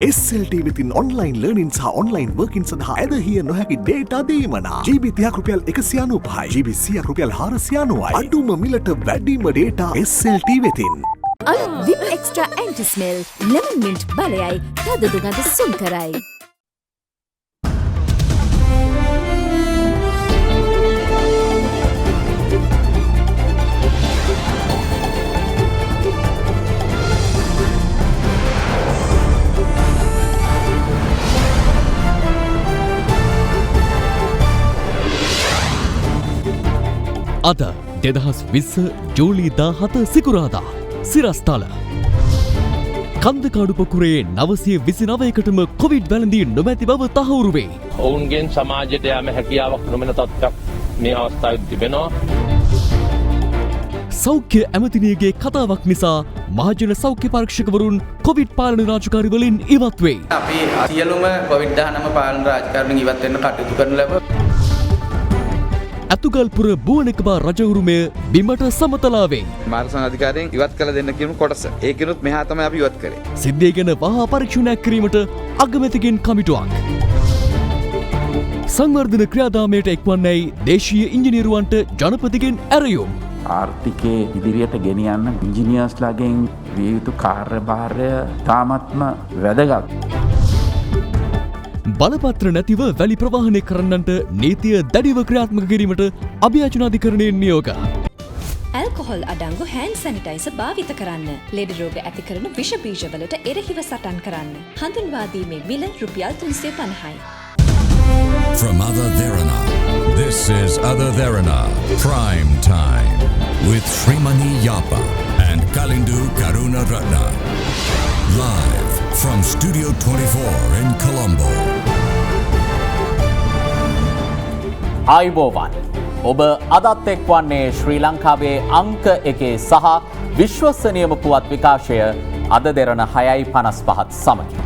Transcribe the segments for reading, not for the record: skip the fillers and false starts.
SLT within online learning සහ online working සඳහා ඇදහිය නොහැකි data දීමනා GB 30ක් රුපියල් 195යි GB 100ක් රුපියල් 490යි අඩුම මිලට වැඩිම data SLT වෙතින් අලුත් VIP Extra Anti Smell lemon mint බලයයි තද දුගඳ සුන් කරයි. අද 2020 ජූලි 17 සිකුරාදා සිරස්තල කන්දකාඩු පොකුරේ 929කටම කොවිඩ් වැළඳී නොමැති බව තහවුරු වේ. ඔවුන්ගෙන් සමාජයට යෑම හැකියාවක් නොමැන තත්ත්වයක් මේ අවස්ථාවේ තිබෙනවා. සෞඛ්‍ය ඇමතිනියගේ කතාවක් නිසා මහජන සෞඛ්‍ය පරීක්ෂකවරුන් කොවිඩ් පාලන රාජකාරි වලින් ඉවත් වේ. අපි සියලුම කොවිඩ්-19 පාලන රාජකාරියෙන් ඉවත් වෙන්න කටයුතු කරන ලැබ අතුගල්පුර බුවනකබා රජවරුමය බිමට සමතලාවේ මාර්ගසං අධිකාරියෙන් ඉවත් කළ දෙන්න කියනු කොටස. ඒකිනුත් මෙහා තමයි අපි ඉවත් කරේ. සිද්ධිය ගැන වහා පරීක්ෂණයක් කිරීමට අගමැතිගෙන් කමිටුවක්. සංවර්ධන ක්‍රියාදාමයට එක්වන්නැයි දේශීය ඉංජිනේරුවන්ට ජනපතිගෙන් ඇරයුම්. ආර්ථිකයේ ඉදිරියට ගෙනියන්න ඉංජිනියර්ස්ලාගෙන් විය යුතු කාර්යභාරය තාමත්ම වැදගත්. බලපත්‍ර නැතිව වැලි ප්‍රවාහනය කරන්නන්ට නීතිය දැඩිව ක්‍රියාත්මක කිරීමට අභියාචනාධිකරණයෙන් නියෝග. ඇල්කොහොල් අඩංගු hand sanitizer භාවිත කරන්න. ලෙඩ රෝග ඇති කරන විෂ බීජවලට එරෙහිව සටන් කරන්න. හඳුන්වා දීමේ මිල රුපියල් 350යි. From Other Therana, this is Other Therana Prime Time with Srimani Yapa and Kalindu Karuna Ratna. Live from Studio 24 in Colombo. ආයුබෝවන් ඔබ අදත් එක්වන්නේ ශ්‍රී ලංකාවේ අංක 1 සහ විශ්වසනීයම පුවත් විකාශය අද දෙරණ 6:55 සමගින්.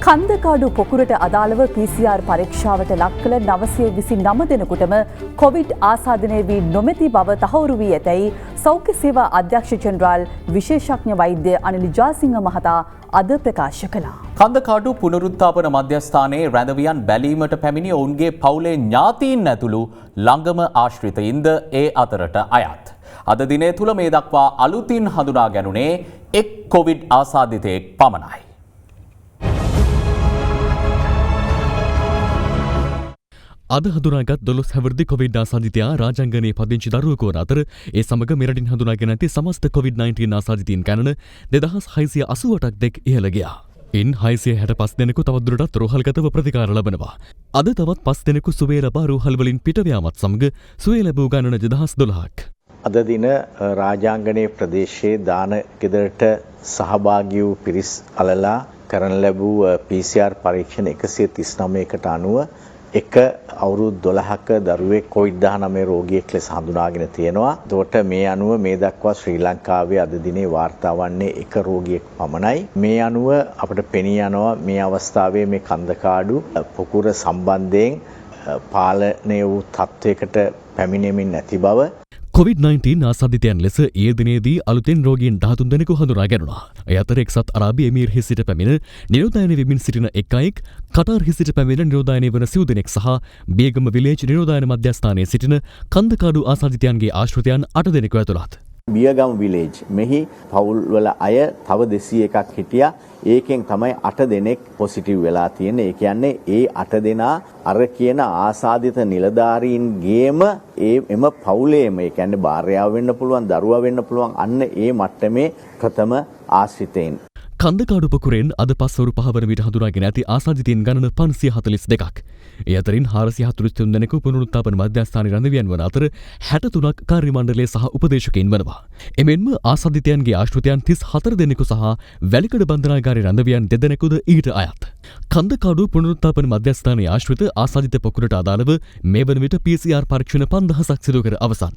කන්දකාඩු පොකුරට අදාළව PCR පරීක්ෂාවට ලක් කළ 929 දෙනෙකුටම කොවිඩ් ආසාදනය වී නොමැති බව තහවුරු වී ඇතැයි සෞඛ්‍ය සේවා අධ්‍යක්ෂ ජෙනරාල් විශේෂඥ වෛද්‍ය අනිල් ජාසිංහ මහතා අද ප්‍රකාශ කළා. කන්දකාඩු පුනරුත්ථාපන මධ්‍යස්ථානයේ රැඳවියන් බැලීමට පැමිණි ඔවුන්ගේ පවුලේ ඥාතීන් ඇතුළු ළඟම ආශ්‍රිතයින්ද ඒ අතරට අයත්. අද දිනය තුල මේ දක්වා අලුතින් හඳුනා ගැනුනේ එක් කොවිඩ් ආසාදිතයෙක් පමණයි. අද හඳුනාගත් 12 හැවිරිදි කොවිඩ් ආසාදිතයා රාජාංගනයේ පදිංචි දරුවෙකු වන අතර ඒ සමග මෙරටින් හඳුනාගෙන ඇති සමස්ත කොවිඩ්-19 ආසාදිතයින් ගණන 2688ක් දෙක් ඉහළ ගියා. ඉන් 665 දෙනෙකු තවදුරටත් රෝහල්ගතව ප්‍රතිකාර ලබනවා. අද තවත් 5 දෙනෙකු සුවය ලබා රෝහල් වලින් පිට යාමත් සමග සුවය ලැබූ ගණන 2012ක්. අද දින රාජාංගනයේ ප්‍රදේශයේ දාන ගෙදරට සහභාගී වූ පිරිස් අලලා කරන ලැබූ PCR පරීක්ෂණ 139කට අනුව එක අවුරුදු 12ක දරුවෙක් COVID-19 රෝගියෙක් ලෙස හඳුනාගෙන තියෙනවා. එතකොට මේ අනුව මේ දක්වා ශ්‍රී ලංකාවේ අද දිනේ වාර්තා වන්නේ එක රෝගියෙක් පමණයි. මේ අනුව අපිට පෙනී යනවා මේ අවස්ථාවේ මේ කන්දකාඩු පොකුර සම්බන්ධයෙන් පාලනය වූ තත්වයකට පැමිණෙමින් නැති බව. COVID-19 ආසාදිතයන් ලෙස ඊයේ දිනේදී අලුතෙන් රෝගීන් 13 දෙනෙකු හඳුනා ගැනුණා. ඒ අතර එක්සත් අරාබි එමිරෙහි සිට පැමිණ නිරෝධායන වෙමින් සිටින එක් අයෙක්, කටාරෙහි සිට පැමිණ නිරෝධායනය වන සිව් දෙනෙක් සහ බේගම විලේජ් නිරෝධායන මධ්‍යස්ථානයේ සිටින කන්දකාඩු ආසාදිතයන්ගේ ආශ්‍රිතයන් 8 දෙනෙකු ඇතුළත්. බියගම විලේජ් මෙහි පවුල් වල අය තව 201ක් හිටියා. ඒකෙන් තමයි 8 දෙනෙක් පොසිටිව් වෙලා තියෙන්නේ. ඒ කියන්නේ ඒ 8 දෙනා අර කියන ආසාදිත නිලධාරීන්ගේම එම පවුලේම ඒ කියන්නේ භාර්යාව වෙන්න පුළුවන්, දරුවා වෙන්න පුළුවන් අන්න ඒ මට්ටමේ ප්‍රථම ආශ්‍රිතයින්. කන්දකාඩු පොකුරෙන් අද පස්වරු 5 වන විට හඳුනාගෙන ඇති ආසාදිතයින් ගණන 542ක්. ඒ අතරින් 443 දෙනෙකු පුනරුත්ථාපන මධ්‍යස්ථානයේ රැඳවියන් වන අතර 63ක් කාර්ය මණ්ඩලයේ සහ උපදේශකයින් වනවා. එමෙන්ම ආසාදිතයන්ගේ ආශ්‍රිතයන් 34 දෙනෙකු සහ වැලිකඩ බන්ධනාගාරයේ රැඳවියන් 2 දෙනෙකුද ඊට අයත්. කන්දකාඩු පුනරුත්ථාපන මධ්‍යස්ථානයේ ආශ්‍රිත ආසාදිත පොකුරට අදාළව මේ වන විට PCR පරීක්ෂණ 5000ක් සිදු කර අවසන්.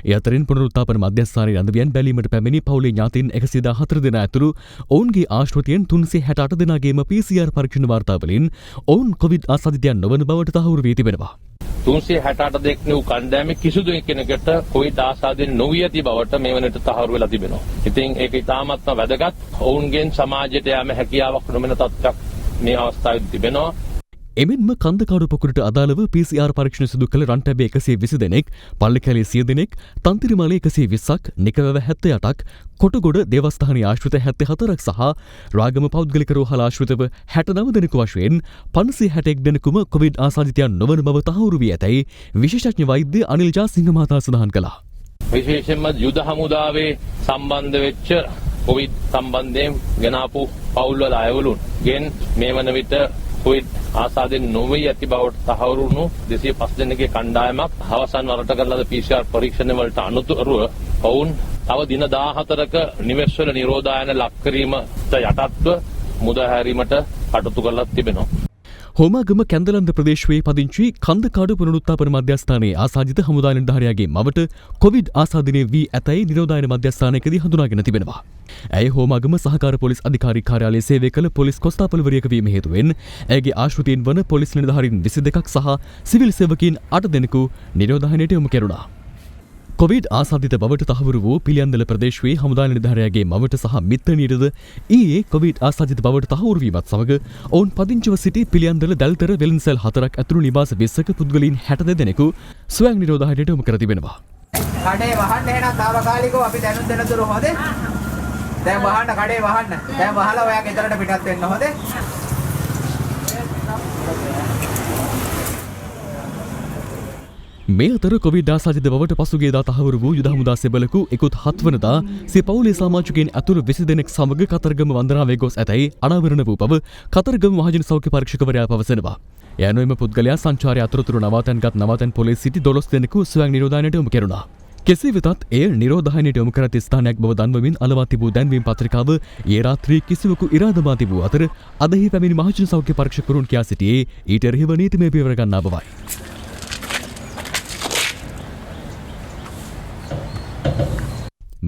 ඒ අතරින් පුනරුත්ථාපන මධ්‍යස්ථානයේ රැඳවියන් බැලීමට පැමිණි පවුලේ ඥාතීන් 114 දෙනා ඇතුළු ඔවුන්ගේ ආශ්‍රිතයන් 368 දෙනාගේම PCR පරීක්ෂණ වාර්තාවලින් ඔවුන් කොවිඩ් ආසාදිතයන් නොවන බවට තහවුරු වී තිබෙනවා. 368 දෙනෙක් වූ කණ්ඩායමේ කිසිදු කෙනෙකුට කොවිඩ් ආසාදනය නොවී ඇති බවට මේ වනට තහවුරු වෙලා තිබෙනවා. ඉතින් ඒක ඉතාමත්ම වැදගත්. ඔවුන්ගෙන් සමාජයට යෑම හැකියාවක් නොමැන තත්ත්වයක් මේ අවස්ථාවේ තිබෙනවා. එමෙන්ම කන්දකාඩු පොකුරට අදාළව PCR පරීක්ෂණ සිදු කළ රන්ටැබේ 120 දෙනෙක්, පල්ලිකැලේ 100 දෙනෙක්, තන්තිරිමලේ 120ක්, නිකවැව 78ක්, කොටගොඩ දේවස්ථානීය ආශ්‍රිත 74ක් සහ රාගම පෞද්ගලික රෝහල ආශ්‍රිතව 69 දෙනෙකු වශයෙන් 561 දෙනෙකුම කොවිඩ් ආසාදිතයන් නොවන බව තහවුරු වී ඇතැයි විශේෂඥ වෛද්‍ය අනිල් ජාසිංහ මහතා සඳහන් කළා. විශේෂයෙන්ම යුද හමුදාවේ සම්බන්ධ වෙච්ච කොවිඩ් සම්බන්ධයෙන් ගෙනාපු පවුල්වල අයවලුන් ගෙන් මේ වන විට කොවිඩ් ආසාදෙන් නොවේ ඇති බවට තහවුරු වුණු 205 දෙනෙකුගේ කණ්ඩායමක් අවසන් වරට කරන ලද PCR පරීක්ෂණ වලට අනුතුරුව ඔවුන් තව දින 14ක නිවෙස්වල නිරෝධායන ලක් කිරීමට යටත්ව මුදහැරීමට කටයුතු කරලා තිබෙනවා. හෝමාගම කැන්දලන්ද ප්‍රදේශයේ පදිංචි කන්දකාඩු පුනරුත්ථාපන මධ්‍යස්ථානයේ ආසාදිත හමුදා නිලධාරියාගේ මවට කොවිඩ් ආසාදනය වී ඇතැයි නිරෝධායන මධ්‍යස්ථානයකදී හඳුනාගෙන තිබෙනවා. ඇය හෝමාගම සහකාර පොලිස් අධිකාරී කාර්යාලයේ සේවය කළ පොලිස් කොස්තාපල්වරියක වීම හේතුවෙන් ඇයගේ ආශ්‍රිතයින් වන පොලිස් නිලධාරීන් 22ක් සහ සිවිල් සේවකීන් 8 දෙනෙකු නිරෝධායනයට යොමු කෙරුණා. කොවිඩ් ආසාදිත බවට තහවුරු වූ පිළියන්දල ප්‍රදේශයේ හමුදා නිලධාරියාගේ මවට සහ මිත්තණියටද ඊයේ කොවිඩ් ආසාදිත බවට තහවුරු වීමත් සමග ඔවුන් පදිංචිව සිටි පිළියන්දල දැල්තර වෙළඳසැල් 4ක් ඇතුළු නිවාස 20ක පුද්ගලයන් 62 දෙනෙකු ස්වයං නිරෝධායනයට යොමු කර තිබෙනවා. කඩේ වහන්න එහෙනම් තාවකාලිකව අපි දැනුම් දෙනතුරු හොදේ. දැන් වහන්න කඩේ වහන්න. දැන් වහලා ඔයා ගෙදරට පිටත් වෙන්න හොදේ. මේ අතර කොවිඩ් ආසාදිත බවට පසුගියදා තහවුරු වූ යුද හමුදා සෙබළකු 1 වනදා සිය පවුලේ සමාජිකයින් ඇතුළු 20 දෙනෙක් සමග කතරගම වන්දනාවේ ගොස් ඇතැයි අනාවරණ වූ බව කතරගම මහජන සෞඛ්‍ය පරීක්ෂකවරයා පවසනවා. එය අනුවම පුද්ගලයා සංචාරය අතරතුර නවාතැන්ගත් නවාතැන් පොලේ සිටි 12 දෙනෙකු ස්වයං නිරෝධායනයට යොමු කෙරුණා. කෙසේ වෙතත් එය නිරෝධායනයට යොමු කර ඇති ස්ථානයක් බව දන්වමින් අලවා තිබූ දැන්වීම් පත්‍රිකාව ඊයේ රාත්‍රී කිසිවකු ඉරාදමා තිබූ අතර අදහි පැමිණි මහජන සෞඛ්‍ය පරීක්ෂකවරුන් කියා සිටියේ ඊට එරෙහිව නීතිමය පියවර ගන්නා බවයි.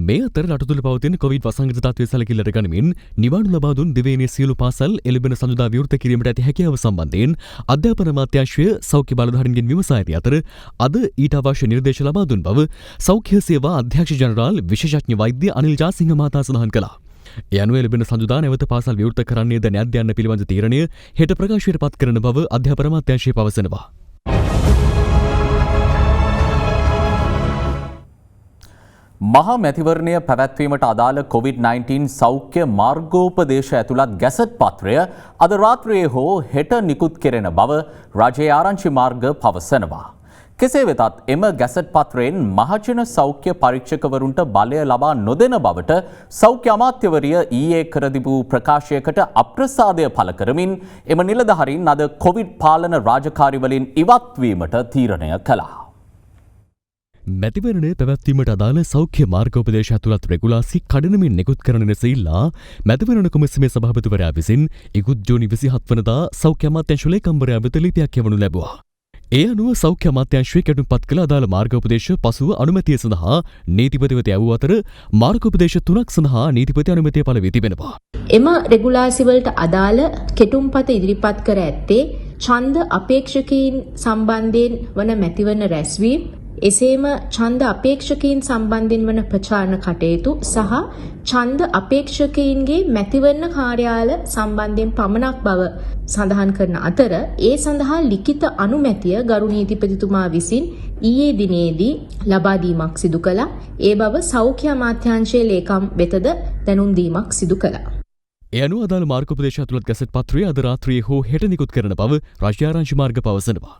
මේ අතර රට තුළ පවතින කොවිඩ් වසංගත තත්ත්වය සැලකිල්ලට ගනිමින් නිවාඩු ලබා දුන් දිවයිනේ සියලු පාසල් එළඹෙන සඳුදා විවෘත කිරීමට ඇති හැකියාව සම්බන්ධයෙන් අධ්‍යාපන අමාත්‍යාංශය සෞඛ්‍ය බලධාරීන්ගෙන් විමසා ඇති අතර අද ඊට අවශ්‍ය නිර්දේශ ලබා දුන් බව සෞඛ්‍ය සේවා අධ්‍යක්ෂ ජනරාල් විශේෂඥ වෛද්‍ය අනිල් ජාසිංහ මහතා සඳහන් කළා. ඒ අනුව එළඹෙන සඳුදා නැවත පාසල් විවෘත කරන්නේද නැද්ද යන්න පිළිබඳ තීරණය හෙට ප්‍රකාශයට පත් කරන බව අධ්‍යාපන අමාත්‍යාංශය පවසනවා. මහා මැතිවරණය පැවැත්වීමට අදාළ COVID-19 සෞඛ්‍ය මාර්ගෝපදේශ ඇතුළත් ගැසට් පත්‍රය අද රාත්‍රියේ හෝ හෙට නිකුත් කෙරෙන බව රජයේ ආරංචි මාර්ග පවසනවා. කෙසේ වෙතත් එම ගැසට් පත්‍රයෙන් මහජන සෞඛ්‍ය පරීක්ෂකවරුන්ට බලය ලබා නොදෙන බවට සෞඛ්‍ය අමාත්‍යවරිය ඊයේ කර තිබූ ප්‍රකාශයකට අප්‍රසාදය පළ කරමින් එම නිලධාරීන් අද කොවිඩ් පාලන රාජකාරිවලින් ඉවත්වීමට තීරණය කළා. මැතිවරණය පැවැත්වීමට අදාළ සෞඛ්‍ය මාර්ගෝපදේශ ඇතුළත් රෙගුලාසි කඩනමින් නිකුත් කරන ලෙස ඉල්ලා මැතිවරණ කොමිසමේ සභාපතිවරයා විසින් ඉකුත් ජූනි 27 වනදා සෞඛ්‍ය අමාත්‍යාංශ ලේකම්වරයා වෙත ලිපියක් යවනු ලැබුවා. ඒ අනුව සෞඛ්‍ය අමාත්‍යාංශය කැඩුම්පත් කළ අදාළ මාර්ගෝපදේශ පසුව අනුමැතිය සඳහා නීතිපතිවරයා යවූ අතර මාර්ගෝපදේශ 3ක් සඳහා නීතිපති අනුමැතිය පළ වී තිබෙනවා. එම රෙගුලාසි වලට අදාළ කෙටුම්පත ඉදිරිපත් කර ඇත්තේ ඡන්ද අපේක්ෂකයින් සම්බන්ධයෙන් වන මැතිවරණ රැස්වීම, එසේම ඡන්ද අපේක්ෂකයින් සම්බන්ධයෙන් වන ප්‍රචාරණ කටයුතු සහ ඡන්ද අපේක්ෂකයින්ගේ මැතිවරණ කාර්යාල සම්බන්ධයෙන් පමණක් බව සඳහන් කරන අතර ඒ සඳහා ලිඛිත අනුමැතිය ගරු නීතිපතිතුමා විසින් ඊයේ දිනේදී ලබා දීමක් සිදු කළා. ඒ බව සෞඛ්‍ය අමාත්‍යාංශයේ ලේකම් වෙතද දැනුම් දීමක් සිදු කළා. ඒ අනුව අදාළ මාර්ගෝපදේශ ඇතුළත් ගැසට් පත්‍රය අද රාත්‍රියේ හෝ හෙට නිකුත් කරන බව රාජ්‍ය ආරංචි මාර්ග පවසනවා.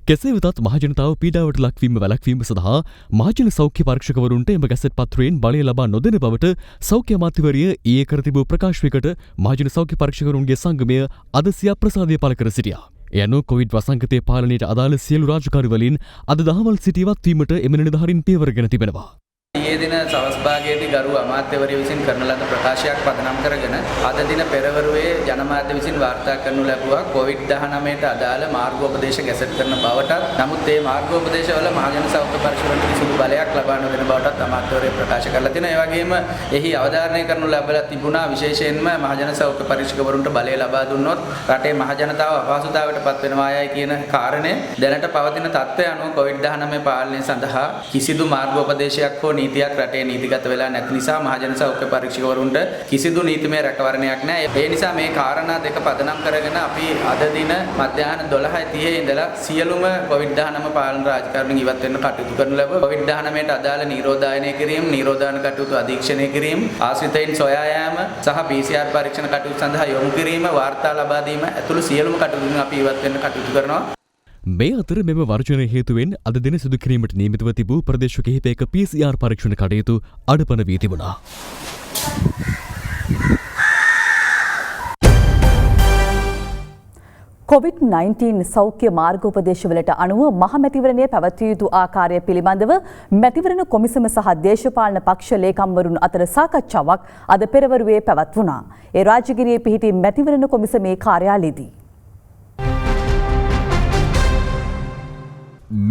කෙසේ වෙතත් මහජනතාව පීඩාවට ලක්වීම වැළැක්වීම සඳහා මහජන සෞඛ්‍ය පරීක්ෂකවරුන්ට එම ගැසට් පත්‍රයෙන් බලය ලබා නොදෙන බවට සෞඛ්‍ය අමාත්‍යවරිය ඊයේ කර තිබූ ප්‍රකාශයකට මහජන සෞඛ්‍ය පරීක්ෂකවරුන්ගේ සංගමය අද සිය අප්‍රසාදය පළ කර සිටියා. ඒ අනුව කොවිඩ් වසංගතයේ පාලනයට අදාළ සියලු රාජකාරිවලින් අද දහවල් සිට ඉවත් වීමට එම නිලධාරීන් පියවරගෙන තිබෙනවා. ඊයේ දින සවස් භාගයේදී ගරු අමාත්‍යවරිය විසින් කරන ලද ප්‍රකාශයක් පදනම් කරගෙන අද දින පෙරවරුවේ ජනමාධ්‍ය විසින් වාර්තා කරනු ලැබුවා COVID-19ට අදාළ මාර්ගෝපදේශ ගැසට් කරන බවටත්, නමුත් මේ මාර්ගෝපදේශවල මහජන සෞඛ්‍ය පරීක්ෂකවරුන්ට කිසිදු බලයක් ලබා නොදෙන බවටත් අමාත්‍යවරිය ප්‍රකාශ කරලා තිනවා. ඒ වගේම එහි අවධාරණය කරනු ලැබලා තිබුණා විශේෂයෙන්ම මහජන සෞඛ්‍ය පරීක්ෂකවරුන්ට බලය ලබා දුන්නොත් රටේ මහජනතාව අපහසුතාවයට පත් වෙනවා යයි කියන කාරණය දැනට පවතින තත්ත්වය අනුව COVID-19 පාලනය සඳහා කිසිදු මාර්ගෝපදේශයක් හෝ නීතියක් රටේ නීතිගත නීතිගත වෙලා නැති නිසා මහජන සෞඛ්‍ය පරීක්ෂකවරුන්ට කිසිදු නීතිමය රැකවරණයක් නැහැ. ඒ නිසා මේ කාරණා දෙක පදනම් කරගෙන අපි අද දින මධ්‍යහන 12:30 ඉඳලා සියලුම COVID-19 පාලන රාජකාරණ ඉවත් වෙන්න කටයුතු කරන ලැබ COVID-19ට අදාළ නිරෝධායනය කිරීම, නිරෝධායන කටයුතු අධීක්ෂණය කිරීම, ආශ්‍රිතයින් සොයා යාම සහ PCR පරීක්ෂණ කටයුතු සඳහා යොමු කිරීම, වාර්තා ලබා දීම ඇතුළු සියලුම කටයුතු අපි ඉවත් වෙන්න කටයුතු කරනවා. මේ අතර මෙම වර්ජනය හේතුවෙන් අද දින සිදු කිරීමට නියමිතව තිබූ ප්‍රදේශ කිහිපයක PCR පරීක්ෂණ කටයුතු අඩපණ වී තිබුණා. COVID-19 සෞඛ්‍ය මාර්ගෝපදේශවලට අනුව මහමැතිවරණය පැවැත්විය යුතු ආකාරය පිළිබඳව මැතිවරණ කොමිසම සහ දේශපාලන පක්ෂ ලේකම්වරුන් අතර සාකච්ඡාවක් අද පෙරවරුවේ පැවැත්වුණා. ඒ රාජගිරියේ පිහිටි මැතිවරණ කොමිසමේ කාර්යාලයේදී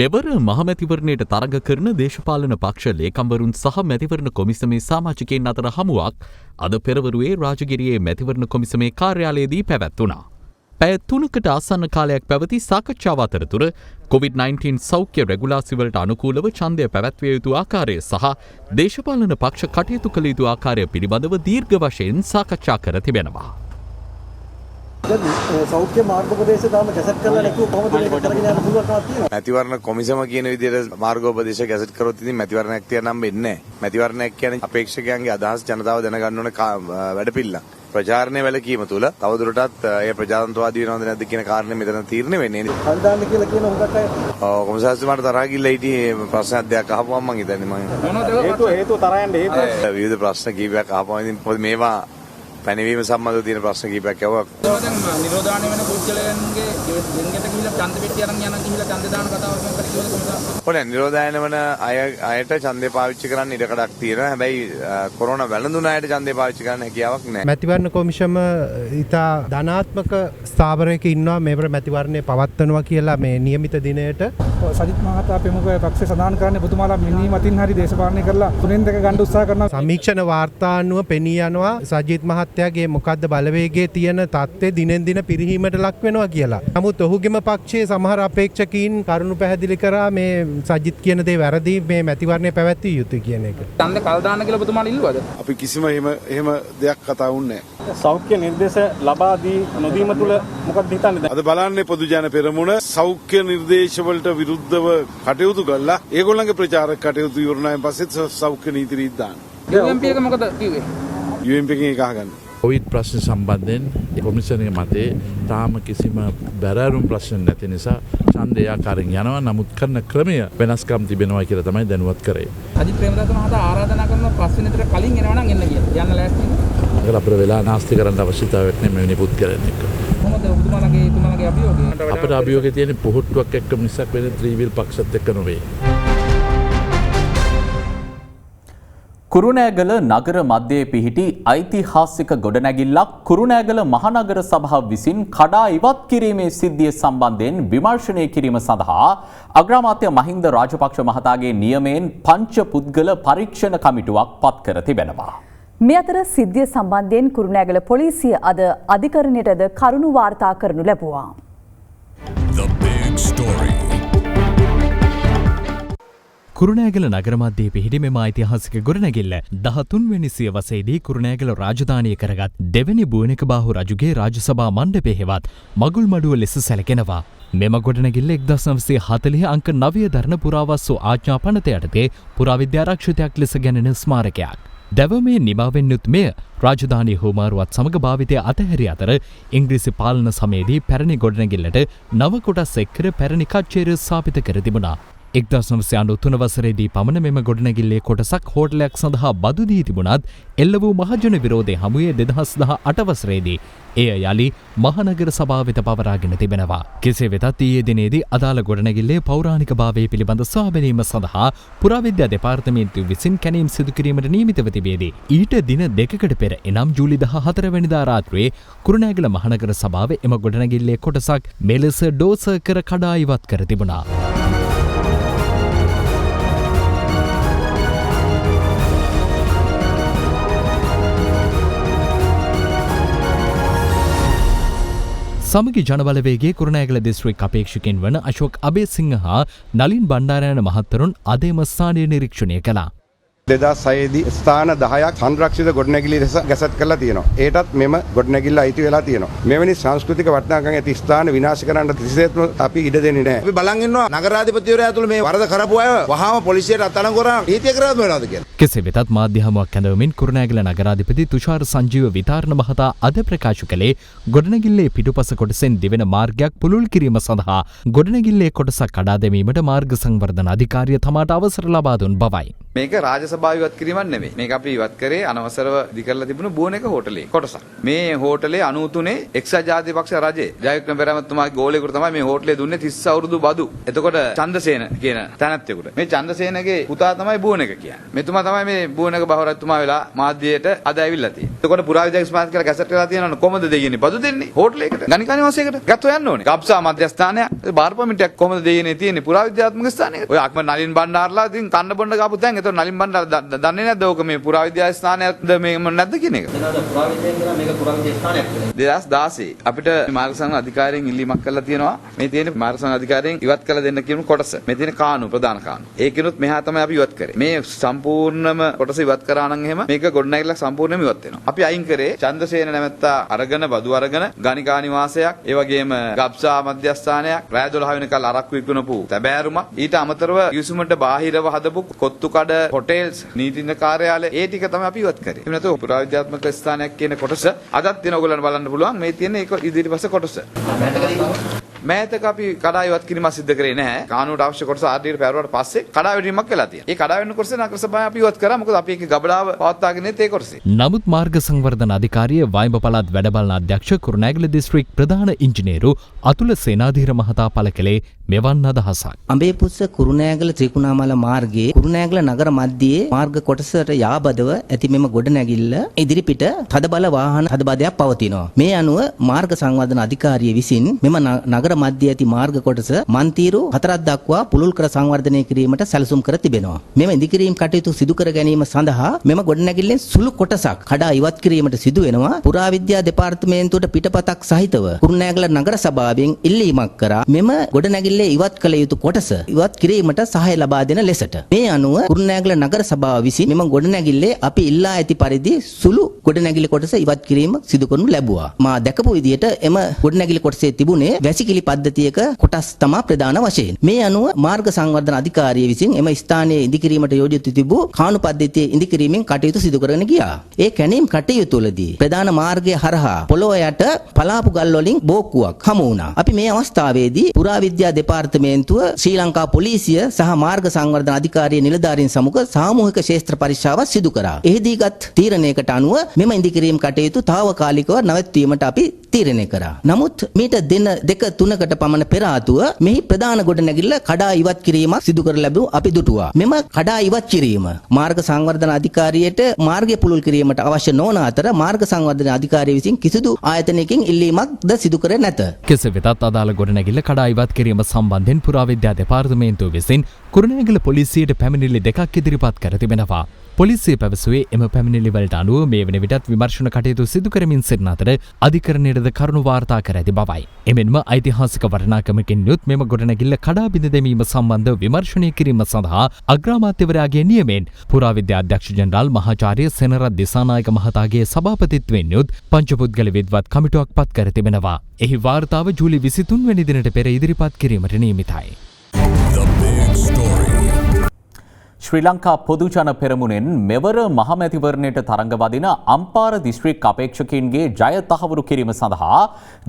මෙවර මහමැතිවරණයට තරග කරන දේශපාලන පක්ෂ ලේකම්වරුන් සහ මැතිවරණ කොමිසමේ සාමාජිකයන් අතර හමුවක් අද පෙරවරුවේ රාජගිරියේ මැතිවරණ කොමිසමේ කාර්යාලයේදී පැවැත්වුණා. පැය 3කට ආසන්න කාලයක් පැවති සාකච්ඡාව අතරතුර COVID-19 සෞඛ්‍ය රෙගුලාසිවලට අනුකූලව ඡන්දය පැවැත්විය යුතු ආකාරය සහ දේශපාලන පක්ෂ කටයුතු කළ යුතු ආකාරය පිළිබඳව දීර්ඝ වශයෙන් සාකච්ඡා කර තිබෙනවා. සෞඛ්‍ය මාර්ගෝපදේශ තාම ගැසට් කරලා නැතුව කොහොමද මේක කරගෙන යන්න පුළුවන්කමක් තියෙනවා? මැතිවරණ කොමිසම කියන විදිහට මාර්ගෝපදේශ ගැසට් කරොත් ඉතින් මැතිවරණයක් තියන්න නම් වෙන්නේ නැහැ. මැතිවරණයක් කියන්නේ අපේක්ෂකයන්ගේ අදහස් ජනතාව දැනගන්න ඕන වැඩපිළිවෙලක්. ප්‍රචාරණය වැළකීම තුළ තවදුරටත් ඒ ප්‍රජාතන්ත්‍රවාදී වෙනවද නැද්ද කියන කාරණේ මෙතන තීරණය වෙන්නේ. හල්දාන්න කියලා කියන හුඟක් අය කොමසාරිස්තුමාට තරහා ගිහලා හිටියේ ප්‍රශ්නයක් දෙයක් අහපුවම මම හිතන්නේ හේතුව තරහ යන්න හේතුව විවිධ ප්‍රශ්න කීපයක් අහපුවම ඉතින් මොකද මේවා පැනවීම සම්බන්ධව තියෙන ප්‍රශ්න කීපයක් ඇහුවා. දැන් නිරෝධායන වෙන පුද්ගලයන්ගේ ගෙන්ගෙට ගිහිල්ලා ඡන්ද පෙට්ටිය අරන් යන ගිහිල්ලා ඡන්ද දාන කතාවක් මම කරේ කිව්වද ඔනේ නිරෝධායන වන අයට ඡන්දේ පාවිච්චි කරන්න ඉඩකඩක් තියෙනවා. හැබැයි කොරෝනා වැළඳුන අයට ඡන්දේ පාවිච්චි කරන්න හැකියාවක් නැහැ. මැතිවරණ කොමිෂම ඉතා ධනාත්මක ස්ථාවරයක ඉන්නවා මේවර මැතිවරණය පවත්වනවා කියලා මේ නියමිත දිනයට. සජිත් මහතා ප්‍රමුඛ පක්ෂේ සඳහන් කරන්නේ ඔබතුමාලා මිනී මතින් හරි දේශපාලනය කරලා 3-2 ගන්න උත්සාහ කරනවා. සමීක්ෂණ වාර්තා අනුව පෙනී යනවා සජිත් මහත්තයාගේ මොකද්ද බලවේගයේ තියෙන තත්ත්වය දිනෙන් දින පිරිහීමට ලක් වෙනවා කියලා. නමුත් ඔහුගේම පක්ෂයේ සමහර අපේක්ෂකීන් කරුණු පැහැදිලි කරා මේ සජිත් කියන දේ වැරදි මේ මැතිවරණය පැවැත්විය යුතුයි කියන එක. ඡන්ද කල් දාන්න කියලා ඔබතුමාලා ඉල්ලුවද? අපි කිසිම එහෙම දෙයක් කතා වුණේ නැහැ. සෞඛ්‍ය නිර්දේශ ලබා දී නොදීම තුල මොකක්ද හිතන්නේ? අද බලන්නේ පොදු ජන පෙරමුණ සෞඛ්‍ය නිර්දේශ වලට විරුද්ධව කටයුතු කළා. ඒගොල්ලන්ගේ ප්‍රචාරක කටයුතු ඉවරනායින් පස්සෙත් සෞඛ්‍ය නීති රීත් දාන්න. UMP එක මොකද කිව්වේ? UMP එකෙන් එක අහගන්න. කොවිඩ් ප්‍රශ්න සම්බන්ධයෙන් කොමිසමේ මතේ තාම කිසිම බැරෑරුම් ප්‍රශ්න නැති නිසා ඡන්දය ආකාරයෙන් යනවා. නමුත් කරන ක්‍රමය වෙනස්කම් තිබෙනවා කියලා තමයි දැනුවත් කරේ. අජිත් ප්‍රේමදාස මහතා ආරාධනා කරන ප්‍රශ්නෙට කලින් එනවා නම් එන්න කියලා. යන්න ලෑස්ති. ඒකල අපිට වෙලා නාස්ති කරන්න අවශ්‍යතාවයක් නැහැ මෙවැනි පුද්ගලයන් එක්ක. කොහොමද ඔබතුමාලගේ අභියෝගය? අපිට අභියෝගය තියෙන්නේ පොහොට්ටුවක් එක්ක මිසක් වෙන ත්‍රිවිල් පක්ෂත් එක්ක නෙවෙයි. කුරුණෑගල නගර මධ්‍යයේ පිහිටි ඓතිහාසික ගොඩනැගිල්ලක් කුරුණෑගල මහනගර සභාව විසින් කඩා ඉවත් කිරීමේ සිද්ධිය සම්බන්ධයෙන් විමර්ශනය කිරීම සඳහා අග්‍රාමාත්‍ය මහින්ද රාජපක්ෂ මහතාගේ නියමයෙන් පංච පුද්ගල පරීක්ෂණ කමිටුවක් පත් කර තිබෙනවා. මේ අතර සිද්ධිය සම්බන්ධයෙන් කුරුණෑගල පොලිසිය අද අධිකරණයටද කරුණු වාර්තා කරනු ලැබුවා. The big story. කුරුණෑගල නගර මධ්‍යයේ පිහිටි මෙම ඓතිහාසික ගොඩනැගිල්ල 13 වෙනි සියවසේදී කුරුණෑගල රාජධානිය කරගත් දෙවැනි බුවනික බාහු රජුගේ රාජසභා මණ්ඩපය හෙවත් මගුල් මඩුව ලෙස සැලකෙනවා. මෙම ගොඩනැගිල්ල 1940 අංක 9 දරන පුරාවස්තු ආඥා පනත යටතේ පුරාවිද්‍යාරක්ෂිතයක් ලෙස ගැනෙන ස්මාරකයක්. දැවමේ නිමාවෙන්නුත් මෙය රාජධානී හෝමාරුවත් සමග භාවිතය අතහැරි අතර ඉංග්‍රීසි පාලන සමයේදී පැරණි ගොඩනැගිල්ලට නව කොටස් එක්කර පැරණි කච්චේරු ස්ථාපිත කර තිබුණා. 1993 වසරේදී පමණ මෙම ගොඩනැගිල්ලේ කොටසක් හෝටලයක් සඳහා බදු දී තිබුණත් එල්ල වූ මහජන විරෝධය හමුවේ 2018 වසරේදී එය යලි මහනගර සභාව වෙත පවරාගෙන තිබෙනවා. කෙසේ වෙතත් ඊයේ දිනේදී අදාළ ගොඩනැගිල්ලේ පෞරාණික භාවය පිළිබඳ සොයාබැලීම සඳහා පුරාවිද්‍යා දෙපාර්තමේන්තුව විසින් කැණීම් සිදු කිරීමට නියමිතව තිබේදී ඊට දින දෙකකට පෙර එනම් ජූලි 14 වෙනිදා රාත්‍රියේ කුරුණෑගල මහනගර සභාව එම ගොඩනැගිල්ලේ කොටසක් මෙලෙස ඩෝස කර කඩා ඉවත් කර තිබුණා. සමගි ජනබලවේගේ කුරුණෑගල දිස්ත්‍රික් අපේක්ෂකයන් වන අශෝක් අබේසිංහ හා නලින් බණ්ඩාරයන මහත්තරුන් අද එම ස්ථානය නිරීක්ෂණය කළා. 2006දී ස්ථාන 10ක් සංරක්ෂිත ගොඩනැගිලි ලෙස ගැසට් කරලා තියෙනවා. ඒටත් මෙම ගොඩනැගිල්ල අයිති වෙලා තියෙනවා. මෙවැනි සංස්කෘතික වටිනාකම් ඇති ස්ථාන විනාශ කරන්න කිසිසේත්ම අපි ඉඩ දෙන්නේ නැහැ. අපි බලන් ඉන්නවා නගරාධිපතිවරයා ඇතුළු මේ වරද කරපු අය වහාම පොලිසියට අත්අඩංගු කරා නීතිය කරාද වෙනවද කියලා. කෙසේ වෙතත් මාධ්‍ය හමුවක් කැඳවමින් කුරුණෑගල නගරාධිපති තුෂාර සංජීව විතාරණ මහතා අද ප්‍රකාශ කළේ ගොඩනැගිල්ලේ පිටුපස කොටසෙන් දිවෙන මාර්ගයක් පුළුල් කිරීම සඳහා ගොඩනැගිල්ලේ කොටසක් කඩා දැමීමට මාර්ග සංවර්ධන අධිකාරිය තමාට අවසර ලබා දුන් බවයි. මේක රාජසභාව ඉවත් කිරීමක් නෙමෙයි. මේක අපි ඉවත් කරේ අනවසරව දිකරලා තිබුණු බුවනක හෝටලේ කොටසක්. මේ හෝටලේ 93 එක්සත් ජාතික පක්ෂ රජේ ජයවික්‍රම පෙරමතුමාගේ ගෝලයකට තමයි මේ හෝටලේ දුන්නේ 30 අවුරුදු බදු. එතකොට චන්දසේන කියන තැනැත්තෙකුට. මේ චන්දසේනගේ පුතා තමයි බුවනක කියන්නේ. මෙතුමා තමයි මේ බුවනක බහරතුමා වෙලා මාධ්‍යයට අද ඇවිල්ලා තියෙන්නේ. එතකොට පුරාවිද්‍යා ස්මාරක කියලා ගැසට් කරලා තියෙනවනේ කොහොමද දෙන්නේ බදු දෙන්නේ හෝටලයකට ගණිකා නිවාසයකට ගත්තෝ යන්න ඕනේ. ගබ්සා මධ්‍යස්ථානයක් බාර් පර්මිට් එකක් කොහොමද දෙන්නේ තියෙන්නේ පුරාවිද්‍යාත්මක ස්ථානයකට. ඔය අක්ම නලින් බණ්ඩාරලා ඉතින් කන්න බොන්න ගාපු තැන්. එතකොට නලින් බණ්ඩාර දන්නේ නැද්ද ඕක මේ පුරාවිද්‍යා ස්ථානයක්ද මේ නැද්ද කියන එක? පුරාවිද්‍යාවෙන් කරා මේක පුරාවිද්‍යා ස්ථානයක්. 2016 අපිට මාර්ග සංඝ අධිකාරියෙන් ඉල්ලීමක් කරලා තියෙනවා. මේ තියෙන මාර්ග සංඝ අධිකාරියෙන් ඉවත් කළ දෙන්න කියන කොටස. මේ තියෙන කානු ප්‍රධාන කානු. ඒකිනුත් මෙහා තමයි අපි ඉවත් කරේ. මේ සම්පූර්ණම කොටස ඉවත් කරා නම් එහෙම මේක ගොඩනැගිල්ලක් සම්පූර්ණයෙන්ම ඉවත් වෙනවා. අපි අයින් කරේ චන්දසේන නැමැත්තා අරගෙන බදු අරගෙන ගණිකා නිවාසයක්, ඒ වගේම ගබ්සා මධ්‍යස්ථානයක්, රාය 12 වෙනකල් අරක්කු විකුණපු තැබෑරුමක්, ඊට අමතරව යුසුමට බාහිරව හදපු කොත්තු කඩ, හොටෙල්ස්, නීතිඥ කාර්යාලය, ඒ ටික තමයි අපි ඉවත් කරේ. එහෙම නැත්නම් පුරාවිද්‍යාත්මක ස්ථානයක් කියන කොටස අදත් තියෙන ඔයගොල්ලන්ට බලන්න පුළුවන්. මේ තියෙන ඒක ඉදිරිපස්ස කොටස. මෑතක අපි කඩා ඉවත් කිරීමක් සිදු කරේ නැහැ. කානූනට අවශ්‍ය කොටස ආර්ඩීට පැවරුවාට පස්සේ කඩා වැටීමක් වෙලා තියෙනවා. ඒ කඩා වැටෙන කොටස නගර සභාව අපි ඉවත් කරා. මොකද අපි ඒක ගබඩාව පවත්වාගෙන ඉන්නේ ඒ කොටසේ. නමුත් මාර්ග සංවර්ධන අධිකාරිය වයිඹ පළාත් වැඩබලන අධ්‍යක්ෂ කුරුණෑගල දිස්ත්‍රික් ප්‍රධාන ඉංජිනේරු අතුල සේනාධීර මහතා පළ කළේ මෙවන් අදහසක්. අඹේපුස්ස කුරුණෑගල ත්‍රිකුණාමල මාර්ගයේ කුරුණෑගල නගර මැදයේ මාර්ග කොටසට යාබදව ඇති මෙම ගොඩනැගිල්ල ඉදිරිපිට තදබල වාහන තදබදයක් පවතිනවා. මේ අනුව මාර්ග සංවර්ධන අධිකාරිය විසින් මෙම නගර මැදයේ ඇති මාර්ග කොටස මන්තිරු 4ක් දක්වා පුළුල් කර සංවර්ධනය කිරීමට සැලසුම් කර තිබෙනවා. මෙම ඉදිකිරීම කටයුතු සිදු කර ගැනීම සඳහා මෙම ගොඩනැගිල්ලෙන් සුළු කොටසක් කඩා ඉවත් කිරීමට සිදු වෙනවා. පුරාවිද්‍යා දෙපාර්තමේන්තුවට පිටපතක් සහිතව කුරුණෑගල නගර සභාවෙන් ඉල්ලීමක් කරා මෙම ගොඩනැගිල්ලේ ඉවත් කළ යුතු කොටස ඉවත් කිරීමට සහාය ලබා දෙන ලෙසට. මේ අනුව කුරුණෑගල නගර සභාව විසින් මෙම ගොඩනැගිල්ලේ අපි ඉල්ලා ඇති පරිදි සුළු ගොඩනැගිලි කොටස ඉවත් කිරීම සිදු කරනු ලැබුවා. මා දැකපු විදිහට එම ගොඩනැගිලි කොටසේ තිබුණේ වැසිකිලි පද්ධතියක කොටස් තමා ප්‍රධාන වශයෙන්. මේ අනුව මාර්ග සංවර්ධන අධිකාරිය විසින් එම ස්ථානයේ ඉදිකිරීමට යෝජිත තිබූ කාණු පද්ධතියේ ඉදිකිරීමෙන් කටයුතු සිදු කරගෙන ගියා. ඒ කැණීම් කටයුතුවලදී ප්‍රධාන මාර්ගය හරහා පොළොව යට පලාපු ගල් වලින් බෝක්කුවක් හමු වුණා. අපි මේ අවස්ථාවේදී පුරාවිද්‍යා දෙපාර්තමේන්තුව, ශ්‍රී ලංකා පොලිසිය සහ මාර්ග සංවර්ධන අධිකාරිය නිලධාරීන් සමග සාමූහික ශේෂ්ත්‍ර පරීක්ෂාවක් සිදු කරා. එහිදීගත් තීරණයකට අනුව මෙම ඉදිකිරීම් කටයුතු తాවකාලිකව නැවැත්වීමට අපි තීරණය කරා. නමුත් මීට දින 2-3කට පමණ පෙර ආතුව මෙහි ප්‍රධාන ගොඩනැගිල්ල කඩා ඉවත් කිරීමක් සිදු කර ලැබුව අපි දුටුවා. මෙම කඩා ඉවත් කිරීම මාර්ග සංවර්ධන අධිකාරියට මාර්ගය පුළුල් කිරීමට අවශ්‍ය නොවන අතර මාර්ග සංවර්ධන අධිකාරිය විසින් කිසිදු ආයතනයකින් ඉල්ලීමක්ද සිදු කර නැත. කෙසේ වෙතත් අදාළ ගොඩනැගිල්ල කඩා ඉවත් කිරීම සම්බන්ධයෙන් පුරාවිද්‍යා දෙපාර්තමේන්තුව විසින් කුරුණෑගල පොලිසියට පැමිණිලි 2ක් ඉදිරිපත් කර තිබෙනවා. පොලිසිය පැවසුවේ එම පැමිණිලිවලට අනුව මේ වන විටත් විමර්ශන කටයුතු සිදු කරමින් සිටින අතර අධිකරණයටද කරුණු වාර්තා කර ඇති බවයි. එමෙන්ම ඓතිහාසික වටිනාකමකින් යුත් මෙම ගොඩනැගිල්ල කඩා බිඳ දැමීම සම්බන්ධ විමර්ශනය කිරීම සඳහා අග්‍රාමාත්‍යවරයාගේ නියමයෙන් පුරාවිද්‍යා අධ්‍යක්ෂ ජෙනරාල් මහාචාර්ය සෙනරත් දිසානායක මහතාගේ සභාපතිත්වයෙන් යුත් පංචපුද්ගල විද්වත් කමිටුවක් පත් කර තිබෙනවා. එහි වාර්තාව ජූලි 23 වැනි දිනට පෙර ඉදිරිපත් කිරීමට නියමිතයි. ශ්‍රී ලංකා පොදු ජන පෙරමුණෙන් මෙවර මහමැතිවරණයට තරඟවදින අම්පාර දිස්ත්‍රික් අපේක්ෂකයින්ගේ ජය තහවුරු කිරීම සඳහා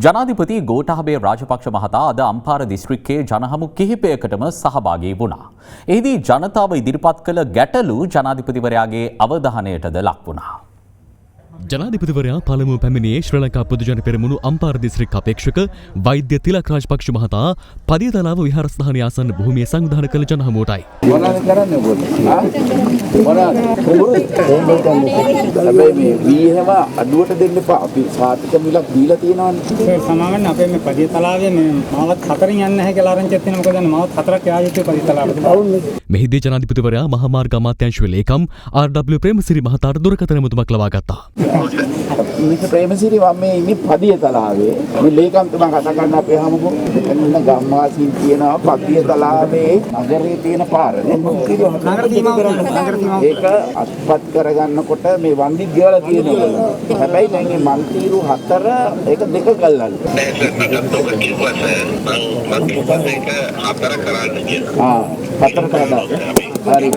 ජනාධිපති ගෝඨාභය රාජපක්ෂ මහතා අද අම්පාර දිස්ත්‍රික්කයේ ජනහමු කිහිපයකටම සහභාගී වුණා. එහිදී ජනතාව ඉදිරිපත් කළ ගැටලු ජනාධිපතිවරයාගේ අවධානයටද ලක් වුණා. ජනාධිපතිවරයා පළමුව පැමිණියේ ශ්‍රී ලංකා පොදු ජන පෙරමුණු අම්පාර දිස්ත්‍රික් අපේක්ෂක වෛද්‍ය තිලක් රාජපක්ෂ මහතා පදියතලාව විහාරස්ථානයේ ආසන්න භූමිය සංවිධානය කළ ජනහමුවටයි. මොනවද කරන්නේ ඔයගොල්ලෝ? හැබැයි මේ වීහෙම අඩුවට දෙන්න එපා. අපි සාතික මිලක් දීලා තියෙනවානේ. ඒ සමාවෙන්න අපේ මේ පදියතලාවේ මේ මාවත් 4න් යන්නේ නැහැ කියලා ආරංචියක් තියෙනවා. මොකද මාවත් 4ක් යා යුතුයි පදියතලාවට. මෙහිදී ජනාධිපතිවරයා මහා මාර්ග අමාත්‍යාංශයේ ලේකම් ආර්.ඩබ්ලිව් ප්‍රේමසිරි මහතාට දුරකථන ඇමතුමක් ලබා ගත්තා. මිස්ටර් ප්‍රේමසිරි මම මේ ඉන්නේ පදිය තලාවේ. මේ ලේකම්තුමා කතා කරන්න අපේ හමුකෝ. මෙතන ඉන්න ගම්වාසීන් කියනවා පදිය තලාවේ නගරේ තියෙන පාර නේ. ඒක අත්පත් කරගන්නකොට මේ වන්දි ගෙවලා තියෙනවා. හැබැයි දැන් මේ මන්තිරු 4 ඒක 2 කළා. හතර කරලා. හරි.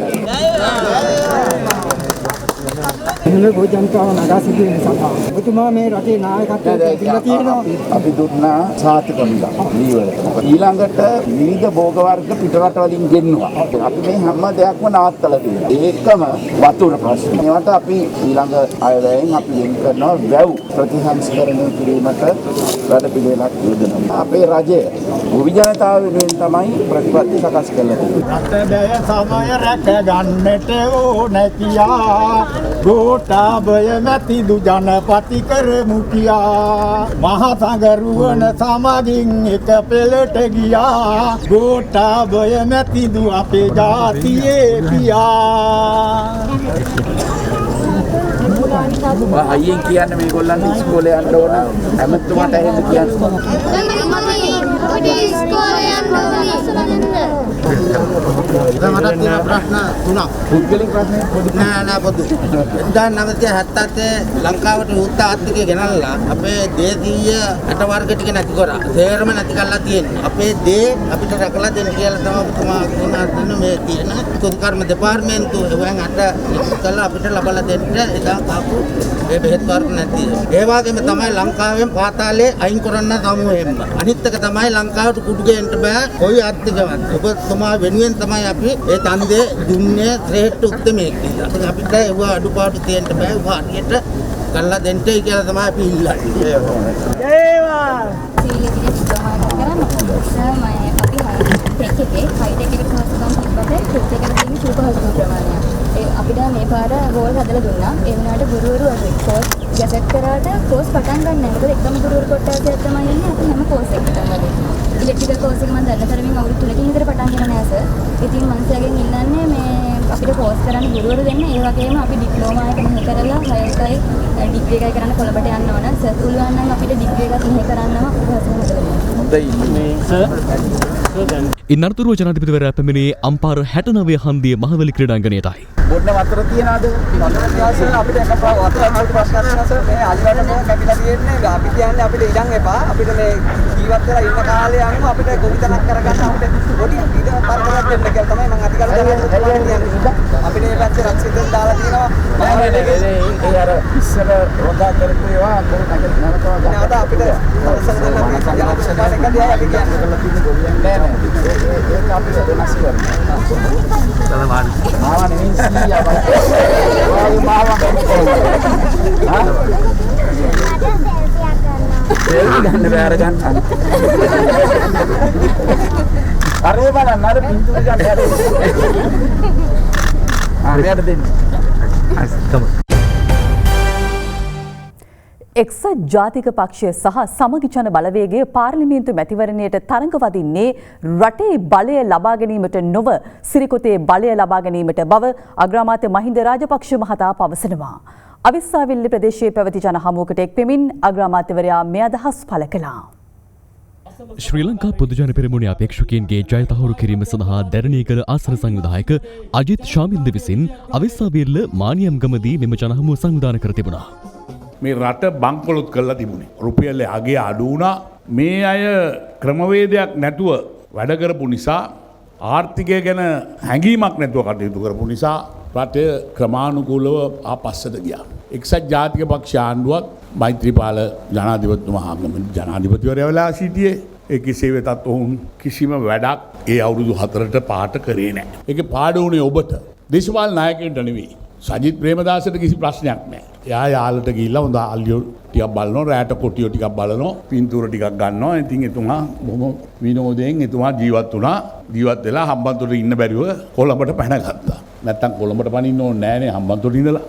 එහෙම ගෝජන්තාව නගා සිටින නිසා ඔබතුමා මේ රටේ නායකත්වයට දීලා තියෙනවා. අපි දුන්නා සාතික මිලක් ලීවල. ඊළඟට විවිධ භෝග වර්ග පිටරට වලින් ගෙන්නවා. අපි මේ හැම දෙයක්ම නවත්තලා තියෙනවා. ඒකම වතුර ප්‍රශ්න. ඒවට අපි ඊළඟ අයවැයෙන් අපි වෙන් කරනවා වැව් ප්‍රතිසංස්කරණය කිරීමට වැඩ පිළිවෙලක් යොදනවා. අපේ රජය භූමි ජනතාව වෙනුවෙන් තමයි ප්‍රතිපත්ති සකස් කරලා තියෙන්නේ. රටදය සමය රැක ගන්නට ඕන කියා ගෝඨාභය මැතිදු ජනපති කරමු කියා මහා සංගරුවන සමගින් එක පෙළට ගියා ගෝඨාභය මැතිදු අපේ ජාතියේ පියා. අයියෙන් කියන්නේ මේගොල්ලන්ට ඉස්කෝලේ යන්න ඕන හැමතුමාට එහෙම කියන්නේ. මට තියෙන ප්‍රශ්න තුනක්. පුද්ගලික ප්‍රශ්න පොඩි නෑ පොදු. 1977 ලංකාවට යුද්ධ ආර්ථිකය ගෙනල්ලා අපේ දේශීය අට වර්ග ටික නැති කරා. තේරම නැති කරලා තියෙනවා. අපේ දේ අපිට රැකලා දෙන්න කියලා තමයි ඔබතුමා කියන මේ තියෙන කෘතිකර්ම දෙපාර්තමේන්තුව එවන් අට කළා අපිට ලබලා දෙන්න එදා කාපු ඒ බෙහෙත් වර්ග නැති. ඒ වගේම තමයි ලංකාවෙන් පාතාලේ අයින් කරන්න සමූහෙන්න. අනිත් එක තමයි ලංකාවට කුඩු ගේන්න බෑ කොයි ආර්ථිකවත්. ඔබතුමා වෙනුවෙන් තමයි අපි ඒ තන්දේ දුන්නේ ශ්‍රේෂ්ඨ උත්මයෙක් කියලා. අපිට ඒව අඩුපාඩු තියෙන්න බෑ. ඒව හරියට කරලා දෙන්න කියලා තමයි අපි ඉල්ලන්නේ. ඒවා අපිට මේ පාර ගෝල් හදලා දුන්නා. ඒ වුණාට ගුරුවරු කෝස් ගැසට් කරාට කෝස් පටන් ගන්න නැහැ. මොකද එකම ගුරුවරු කොටසක් තමයි ඉන්නේ. අපි හැම කෝස් එකකටම වගේ. ඉලෙක්ට්‍රිකල් කෝස් එක මම දන්න තරමින් අවුරුදු 3කින් විතර පටන් ගන්න නෑ සර්. ඉතින් මංසයාගෙන් ඉල්ලන්නේ මේ අපිට කෝස් කරන්න ගුරුවරු දෙන්න. ඒ වගේම අපි ඩිප්ලෝමා එක මෙහෙ කරලා 6යි ඩිග්‍රී එකයි කරන්න කොළඹට යන්න ඕන. සර් පුළුවන් නම් අපිට ඩිග්‍රී එකක් මෙහෙ කරන්නම උපහසම හදලා. හොඳයි මේ සර් ඉන්නතුරුව ජනාධිපතිවරයා පැමිණේ අම්පාර 69 හන්දිය මහවැලි ක්‍රීඩාංගණයටයි. බොන්න වතුර තියනවාද? වතුර තියාසල අපිට එක වතුර අමාරු ප්‍රශ්නයක් නෑ සර්. මේ අලිවට මේ කැපිලා තියෙන්නේ. අපි කියන්නේ අපිට ඉඩම් එපා. අපිට මේ ජීවත් වෙලා ඉන්න කාලේ අනුව අපිට ගොවිතැනක් කරගන්න අපිට පොඩි ඉඩ පරතරයක් දෙන්න කියලා තමයි මම අධිකාර කරන්නේ. අපිට මේ පැත්තේ රක්ෂිතෙන් දාලා තියෙනවා. ඒ අර ඉස්සර රෝදා කරපු ඒවා අතර නැගලා නැවත අපිට අවසර දෙන්න අපි ජනතාවට අපි කියන්නේ නෑ ඒක අපිට වෙනස් කරනවා. මාව නෙමෙයි සීයා බයි. මාව ගන්න බෑ අර ගන්න. අරේ බලන්න අර පින්තූර ගන්න හැරේ. මෙයාට දෙන්න. අස්තම. එක්සත් ජාතික පක්ෂය සහ සමගි ජන බලවේගය පාර්ලිමේන්තු මැතිවරණයට තරඟ වදින්නේ රටේ බලය ලබා ගැනීමට නොව සිරිකොතේ බලය ලබා ගැනීමට බව අග්‍රාමාත්‍ය මහින්ද රාජපක්ෂ මහතා පවසනවා. අවිස්සාවිල්ල ප්‍රදේශයේ පැවති ජන හමුවකට එක්වෙමින් අග්‍රාමාත්‍යවරයා මේ අදහස් පළ කළා. ශ්‍රී ලංකා පොදුජන පෙරමුණේ අපේක්ෂකයන්ගේ ජය තහවුරු කිරීම සඳහා දැරණීකල ආසන සංවිධායක අජිත් ශාමින්ද විසින් අවිස්සාවිල්ල මානියම්ගමදී මෙම ජන හමුව සංවිධානය කර තිබුණා. මේ රට බංකොලොත් කරලා තිබුණේ. රුපියල් අගේ අඩු වුණා. මේ අය ක්‍රමවේදයක් නැතුව වැඩ කරපු නිසා ආර්ථිකය ගැන හැඟීමක් නැතුව කටයුතු කරපු නිසා රටේ ක්‍රමානුකූලව ආපස්සට ගියා. එක්සත් ජාතික පක්ෂ ආණ්ඩුවක් මෛත්‍රීපාල ජනාධිපතිතුමා ආගමන ජනාධිපතිවරයා වෙලා සිටියේ. ඒ කෙසේ වෙතත් ඔවුන් කිසිම වැඩක් ඒ අවුරුදු 4ට පාට කරේ නැහැ. ඒකේ පාඩු වුණේ ඔබට. දේශපාලන නායකයන්ට නෙවෙයි. සජිත් ප්‍රේමදාසට කිසි ප්‍රශ්නයක් නැහැ. එයා යාළට ගිහිල්ලා හොඳ අල්ලියෝ ටිකක් බලනවා, රැට කොටියෝ ටිකක් බලනවා, පින්තූර ටිකක් ගන්නවා. ඉතින් එතුමා බොහොම විනෝදයෙන් එතුමා ජීවත් වුණා. ජීවත් වෙලා හම්බන්තොට ඉන්න බැරිව කොළඹට පැනගත්තා. නැත්තම් කොළඹට පනින්න ඕනේ නෑනේ හම්බන්තොට ඉඳලා.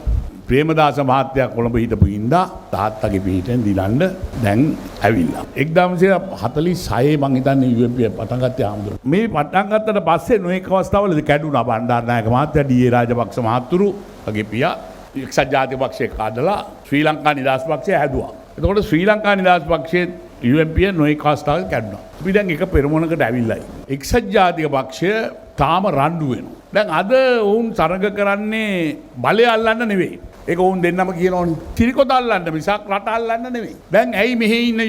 ප්‍රේමදාස මහත්තයා කොළඹ හිටපු ඉඳා තාත්තගේ පිටින් දිලන්න දැන් ඇවිල්ලා. 1946 මං හිතන්නේ UMP පටන් ගත්තේ ආම්දුර. මේ පටන් ගත්තට පස්සේ නොඑක අවස්ථාවලදී කැඩුනා බණ්ඩාරනායක මහත්තයා, ඩී.ඒ. රාජපක්ෂ මහතුරු වගේ පියා එක්සත් ජාතික පක්ෂය කාදලා ශ්‍රී ලංකා නිදහස් පක්ෂය හැදුවා. එතකොට ශ්‍රී ලංකා නිදහස් පක්ෂයේ UMP නොයෙක් අවස්ථාවක කැඩුණා. අපි දැන් එක පෙරමුණකට ඇවිල්ලායි. එක්සත් ජාතික පක්ෂය තාම රණ්ඩු වෙනවා. දැන් අද ඔවුන් තරඟ කරන්නේ බලය අල්ලන්න නෙවෙයි. ඒක ඔවුන් දෙන්නම කියනෝනේ තිරිකොත අල්ලන්න මිසක් රට අල්ලන්න නෙවෙයි. දැන් ඇයි මෙහි ඉන්න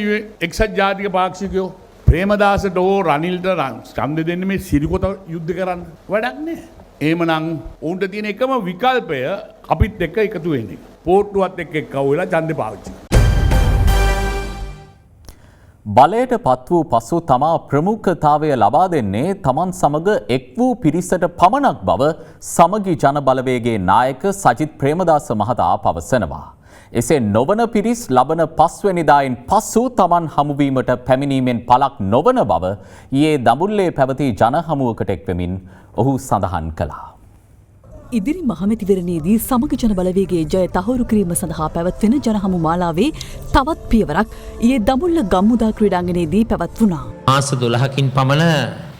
එක්සත් ජාතික පාක්ෂිකයෝ ප්‍රේමදාසට ඕ රනිල්ට ඡන්ද දෙන්න මේ සිරිකොත යුද්ධ කරන්න වැඩක් නෑ. එහෙමනම් ඔවුන්ට තියෙන එකම විකල්පය අපිත් එක්ක එකතු වෙන එක. පෝට්ටුවත් එක්ක එක්කව වෙලා ඡන්දේ පාවිච්චි. බලයට පත් වූ පසු තමා ප්‍රමුඛතාවය ලබා දෙන්නේ තමන් සමග එක් වූ පිරිසට පමණක් බව සමගි ජන බලවේගයේ නායක සජිත් ප්‍රේමදාස මහතා පවසනවා. එසේ නොවන පිරිස් ලබන 5 වෙනිදායින් පසු තමන් හමුවීමට පැමිණීමෙන් පළක් නොවන බව ඊයේ දඹුල්ලේ පැවති ජන හමුවකට එක්වෙමින් ඔහු සඳහන් කළා. ඉදිරි මහමැතිවරණයේදී සමග ජන බලවේගයේ ජය තහවුරු කිරීම සඳහා පැවැත්වෙන ජනහමු මාලාවේ තවත් පියවරක් ඊයේ දඹුල්ල ගම්මුදා ක්‍රීඩාංගණයේදී පැවැත්වුණා. මාස 12කින් පමණ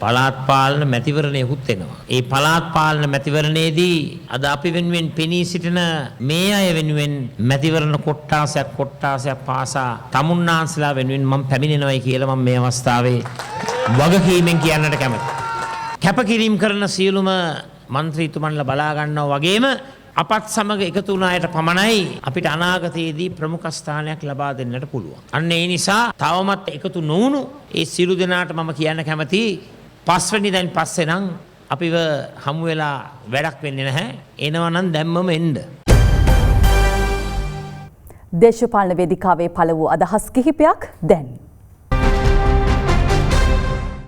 පළාත් පාලන මැතිවරණයකුත් වෙනවා. ඒ පළාත් පාලන මැතිවරණයේදී අද අපි වෙනුවෙන් පෙනී සිටින මේ අය වෙනුවෙන් මැතිවරණ කොට්ටාසයක් පාසා තමුන්නාන්සලා වෙනුවෙන් මම පැමිණෙනවයි කියලා මම මේ අවස්ථාවේ වගකීමෙන් කියන්නට කැමතියි. කැපකිරීම කරන සියලුම මන්ත්‍රීතුමන්ලා බලා ගන්නවා වගේම අපත් සමග එකතු වුණ අයට පමණයි අපිට අනාගතයේදී ප්‍රමුඛ ස්ථානයක් ලබා දෙන්නට පුළුවන්. අන්න ඒ නිසා තවමත් එකතු නොවුණු ඒ සියලු දෙනාට මම කියන්න කැමතියි 5 වෙනිදාන් පස්සේ නම් අපිව හමු වෙලා වැඩක් වෙන්නේ නැහැ. එනවා නම් දැම්මම එන්න. දේශපාලන වේදිකාවේ පළ වූ අදහස් කිහිපයක් දැන්.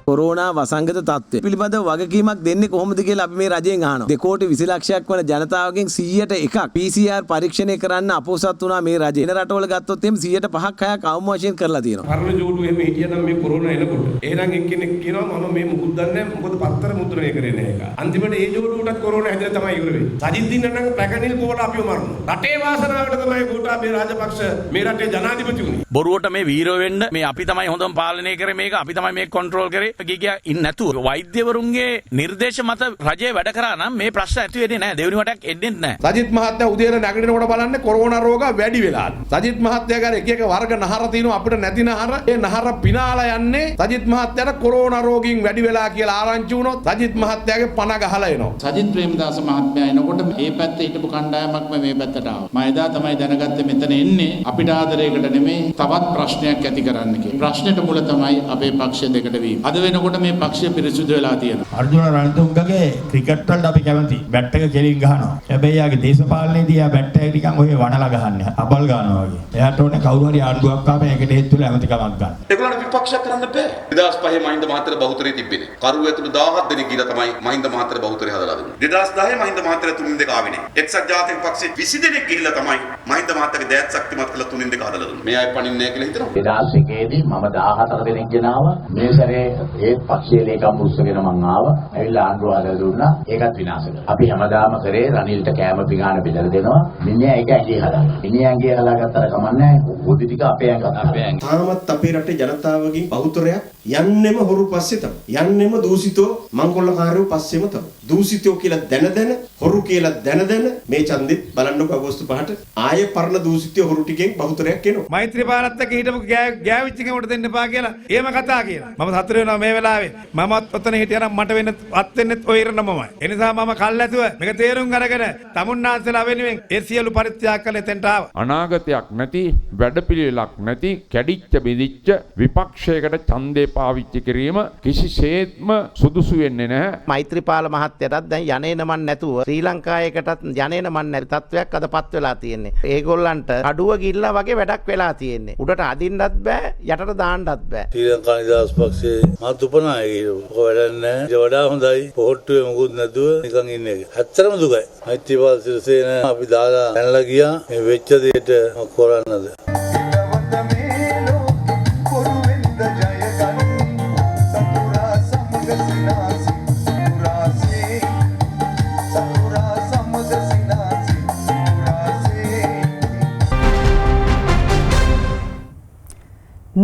කොරෝනා වසංගත තත්ත්වය පිළිබඳව වගකීමක් දෙන්නේ කොහොමද කියලා අපි මේ රජයෙන් අහනවා. 2 කෝටි 20 ලක්ෂයක් වන ජනතාවගෙන් 100ට එකක් PCR පරීක්ෂණය කරන්න අපොසත් වුණා මේ රජය. වෙන රටවල ගත්තොත් එම් 105ක් 6ක් අවම වශයෙන් කරලා තියෙනවා. පරණ ජෝඩු එහෙම හිටියනම් මේ කොරෝනා එනකොට එහෙනම් එක්කෙනෙක් කියනවා මම මේ මුකුත් දන්නේ නැහැ මොකද පත්තර මුද්‍රණය කරේ නැහැ එක. අන්තිමට ඒ ජෝඩුවටත් කොරෝනා හැදලා තමයි ඉවර වෙන්නේ. සජිත් දින්න නම් පැකනිල් පොවට අපිව මරනවා. රටේ වාසනාවට තමයි ගෝඨාභය රාජපක්ෂ මේ රටේ ජනාධිපති වුණේ. බොරුවට මේ වීරෝ වෙන්න මේ අපි තමයි හොඳම පාලනය කරේ මේක අපි තමයි මේක කන්ට්‍රෝල් කරේ ගියා ඉන්නේ නැතුව වෛද්‍යවරුන්ගේ නිර්දේශ මත රජය වැඩ කරා නම් මේ ප්‍රශ්න ඇති වෙන්නේ නැහැ. දෙවෙනි වටක් එන්නේ නැහැ. සජිත් මහත්තයා උදේට නැගිටිනකොට බලන්නේ කොරෝනා රෝග වැඩි වෙලා. සජිත් මහත්තයාගේ එක එක වර්ග නහර තියෙනවා අපිට නැති නහර. ඒ නහර පිනාලා යන්නේ සජිත් මහත්තයාට කොරෝනා රෝගීන් වැඩි වෙලා කියලා ආරංචි වුණොත් සජිත් මහත්තයාගේ පණ ගහලා එනවා. සජිත් ප්‍රේමදාස මහත්මයා එනකොට මේ පැත්තේ හිටපු කණ්ඩායමක්ම මේ පැත්තට ආවා. මම එදා තමයි දැනගත්තේ මෙතන එන්නේ අපිට ආදරයකට නෙමෙයි තවත් ප්‍රශ්නයක් ඇති කරන්න කියලා. ප්‍රශ්නෙට මුල තමයි අපේ පක්ෂ දෙකට වීම. අද වෙනකොට මේ පක්ෂ පිරිසුදු වෙලා තියෙනවා. අර්ජුන රණතුංගගේ ක්‍රිකට් වලට අපි කැමති. බැට් එක කෙලින් ගහනවා. හැබැයි යාගේ දේශපාලනයේදී යා බැට් එක නිකන් ඔය වනලා ගහන්නේ. අබල් ගන්නවා වගේ. එයාට ඕනේ කවුරු හරි ආණ්ඩුවක් ආපම ඒකට හේතු වෙලා ඇමතිකමක් ගන්න. ඒගොල්ලන්ට විපක්ෂයක් කරන්න බෑ. 2005 මහින්ද මහත්තයා බහුතරේ තිබ්බේ. කරුව ඇතුළු 17 දෙනෙක් ගිහලා තමයි මහින්ද මහත්තයා බහුතරේ හදලා දුන්නේ. 2010 මහින්ද මහත්තයා තුනින් දෙක ආවේ නෑ. එක්සත් ජාතික පක්ෂේ 20 දෙනෙක් ගිහලා තමයි මහින්ද මහත්තයාගේ දෑත් ශක්තිමත් කළ තුනින් දෙක හදලා දුන්නේ. මේ අය පණින්නේ නෑ කියලා හිතනවා. 2001 දී මම 14 දෙනෙක් ගෙනාවා. මේ සැරේ ඒ පක්ෂයේ ලේකම් පුස්තකගෙන මං ආවා. ඇවිල්ලා ආණ්ඩුව හදලා දුන්නා. ඒකත් විනාශ කළා. අපි හැමදාම කරේ රනිල්ට කෑම පිඟාන බෙදලා දෙනවා. මිනිහා ඒක ඇඟේ හදාගන්න. මිනිහා ඇඟේ හදාගත්තට කමන්නේ බුද්ධි ටික අපේ ඇඟ. තාමත් අපේ රටේ ජනතාවගෙන් බහුතරයක් යන්නෙම හොරු පස්සේ තමයි. යන්නෙම දූෂිතෝ මංගොල්ලකාරයෝ පස්සේම තමයි. දූෂිතෝ කියලා දැන හොරු කියලා දැන මේ ඡන්දෙත් බලන්නකො අගෝස්තු 5ට ආයේ පරණ දූෂිතයෝ හොරු ටිකෙන් බහුතරයක් එනවා. මෛත්‍රීපාලත් එක්ක හිටපු ගෑවිච්ච කෙනෙකුට දෙන්න එපා කියලා. එහෙම කතා කියලා. මම සතුට වෙනවා මේ වෙලාවේ. මමත් ඔතන හිටියනම් මට වෙන්න අත් වෙන්නෙත් ඔය ඉරණමමයි. ඒ නිසා මම කල්ැතුව මේක තේරුම් අරගෙන තමුන්නාන්සලා වෙනුවෙන් ඒ සියලු පරිත්‍යාග කළ එතෙන්ට ආවා. අනාගතයක් නැති වැඩපිළිවෙලක් නැති කැඩිච්ච බෙදිච්ච විපක්ෂයකට ඡන්දේ පාවිච්චි කිරීම කිසිසේත්ම සුදුසු වෙන්නේ නැහැ. මෛත්‍රීපාල මහත්තයාටත් දැන් යන්නේ නමන් නැතුව ශ්‍රී ලංකාවේකටත් යන්නේ නමන් නැති තත්වයක් අදපත් වෙලා තියෙන්නේ. ඒගොල්ලන්ට අඩුව ගිල්ලා වගේ වැඩක් වෙලා තියෙන්නේ. උඩට අදින්නත් බෑ යටට දාන්නත් බෑ. ශ්‍රී ලංකා නිදහස් පක්ෂයේ මහත් උපනායකයෙක් වැඩක් නැහැ. ඒ වඩා හොඳයි පොහොට්ටුවේ මොකුත් නැතුව නිකන් ඉන්නේ එක. ඇත්තටම දුකයි. මෛත්‍රීපාල සිරිසේන අපි දාලා දැනලා ගියා මේ වෙච්ච දෙයට කරන්නද.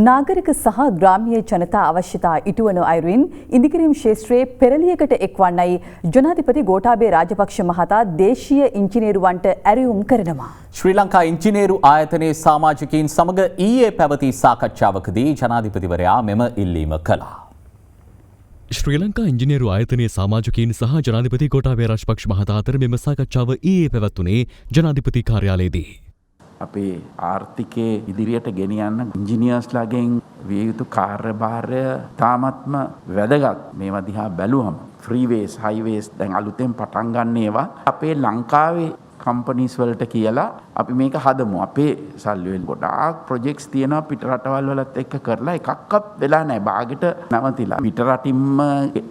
නාගරික සහ ග්‍රාමීය ජනතා අවශ්‍යතා ඉටුවන අයුරින් ඉදිකිරීම් ක්ෂේත්‍රයේ පෙරලියකට එක්වන්නයි ජනාධිපති ගෝඨාභය රාජපක්ෂ මහතා දේශීය ඉංජිනේරුවන්ට ඇරයුම් කරනවා. ශ්‍රී ලංකා ඉංජිනේරු ආයතනයේ සමාජිකයින් සමග ඊයේ පැවති සාකච්ඡාවකදී ජනාධිපතිවරයා මෙම ඉල්ලීම කළා. ශ්‍රී ලංකා ඉංජිනේරු ආයතනයේ සමාජිකයින් සහ ජනාධිපති ගෝඨාභය රාජපක්ෂ මහතා අතර මෙම සාකච්ඡාව ඊයේ පැවැත්වුණේ ජනාධිපති කාර්යාලයේදී. අපේ ආර්ථිකයේ ඉදිරියට ගෙනියන්න ඉංජිනියර්ස්ලාගෙන් විය යුතු කාර්යභාරය තාමත්ම වැදගත්. මේවා දිහා බැලුවම ෆ්‍රීවේස් හයිවේස් දැන් අලුතෙන් පටන් ගන්න ඒවා අපේ ලංකාවේ කම්පනීස් වලට කියලා අපි මේක හදමු. අපේ සල්ලි වලින් ගොඩාක් ප්‍රොජෙක්ට්ස් තියෙනවා පිට රටවල් වලත් එක්ක කරලා එකක්වත් වෙලා නැහැ. බාගෙට නැවතිලා. පිට රටින්ම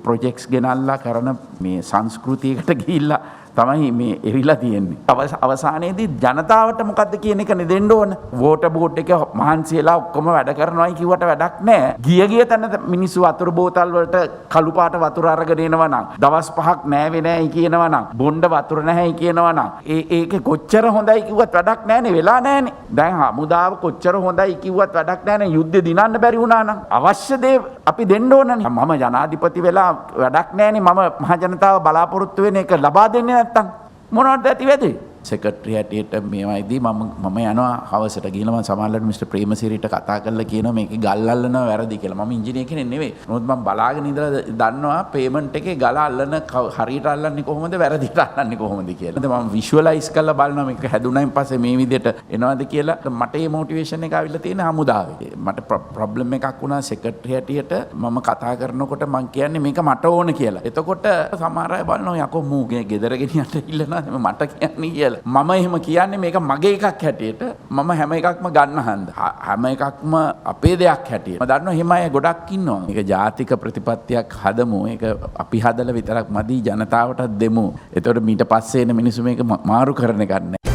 ප්‍රොජෙක්ට්ස් ගෙනල්ලා කරන මේ සංස්කෘතියකට ගිහිල්ලා තමයි මේ එරිලා තියෙන්නේ. අවසානයේදී ජනතාවට මොකද්ද කියන එක නෙදෙන්න ඕන. වෝටර් බෝඩ් එක මහන්සියලා ඔක්කොම වැඩ කරනවායි කිව්වට වැඩක් නැහැ. ගිය තැන මිනිස්සු වතුර බෝතල් වලට කළු පාට වතුර අරගෙන එනවා නම්, දවස් 5ක් නෑවේ නෑයි කියනවා නම්, බොණ්ඩ වතුර නැහැයි කියනවා නම්, ඒක කොච්චර හොඳයි කිව්වත් වැඩක් නැහැනේ. වෙලා නැහැනේ. දැන් හමුදාව කොච්චර හොඳයි කිව්වත් වැඩක් නැහැනේ. යුද්ධ දිනන්න බැරි වුණා නම් අවශ්‍ය දේ අපි දෙන්න ඕනනේ. මම ජනාධිපති වෙලා වැඩක් නැහැනේ. මම මහ ජනතාව බලාපොරොත්තු වෙන එක ලබා දෙන්නේ නැත්තම් මොනවද ඇති වෙන්නේ? සෙක්‍රටරියට්ට මේවයිදී මම යනවා හවසට ගිහලා මම සමහරවිට මිස්ටර් ප්‍රේමසිරිට කතා කරලා කියනවා මේක ගල් අල්ලනවා වැරදි කියලා. මම ඉංජිනේර කෙනෙක් නෙවෙයි. මොකද මම බලාගෙන ඉඳලා දන්නවා පේමන්ට් එකේ ගල අල්ලන හරියට අල්ලන්නේ කොහොමද වැරදිට අල්ලන්නේ කොහොමද කියලා. මම විෂුවලයිස් කරලා බලනවා මේක හැදුනයින් පස්සේ මේ විදිහට එනවද කියලා. මට මේ මොටිවේෂන් එක ආවිල්ලා තියෙන හමුදාවේ. මට ප්‍රොබ්ලම් එකක් වුණා සෙක්‍රටරියට්ට මම කතා කරනකොට මම කියන්නේ මේක මට ඕන කියලා. එතකොට සමහර අය බලනවා යකෝ මූ ගෙදර ගෙනියන්න ඉල්ලනවා මට කියන්නේ කියලා. මම එහෙම කියන්නේ මේක මගේ එකක් හැටියට මම හැම එකක්ම ගන්න හන්ද හැම එකක්ම අපේ දෙයක් හැටියට මම දන්නවා එහෙම අය ගොඩක් ඉන්නවා. මේක ජාතික ප්‍රතිපත්තියක් හදමු. ඒක අපි හදලා විතරක් මදි ජනතාවටත් දෙමු. එතකොට මීට පස්සේ එන මිනිස්සු මේක මාරු කරන එකක් නෑ.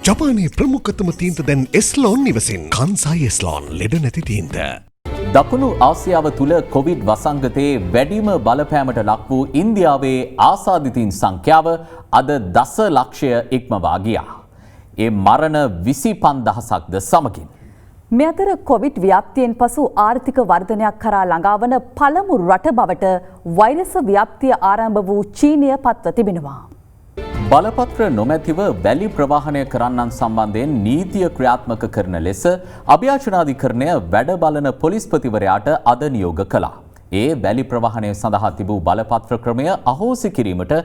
ජපානයේ ප්‍රමුඛතම තීන්ත දැන් එස්ලෝන් නිවසින් කන්සයි එස්ලෝන් ලෙඩ නැති තීන්ත. දකුණු ආසියාව තුළ කොවිඩ් වසංගතයේ වැඩිම බලපෑමට ලක් වූ ඉන්දියාවේ ආසාදිතයින් සංඛ්‍යාව අද දසලක්ෂය ඉක්මවා ගියා. ඒ මරණ 25,000ක්ද සමගින්. මේ අතර කොවිඩ් ව්‍යාප්තියෙන් පසු ආර්ථික වර්ධනයක් කරා ළඟාවන පළමු රට බවට වෛරස ව්‍යාප්තිය ආරම්භ වූ චීනය පත්ව තිබෙනවා. බලපත්‍ර නොමැතිව වැලි ප්‍රවාහනය කරන්නන් සම්බන්ධයෙන් නීතිය ක්‍රියාත්මක කරන ලෙස අභ්‍යාචනාධිකරණය වැඩ බලන පොලිස්පතිවරයාට අද නියෝග කළා. ඒ වැලි ප්‍රවාහනය සඳහා තිබූ බලපත්‍ර ක්‍රමය අහෝසි කිරීමට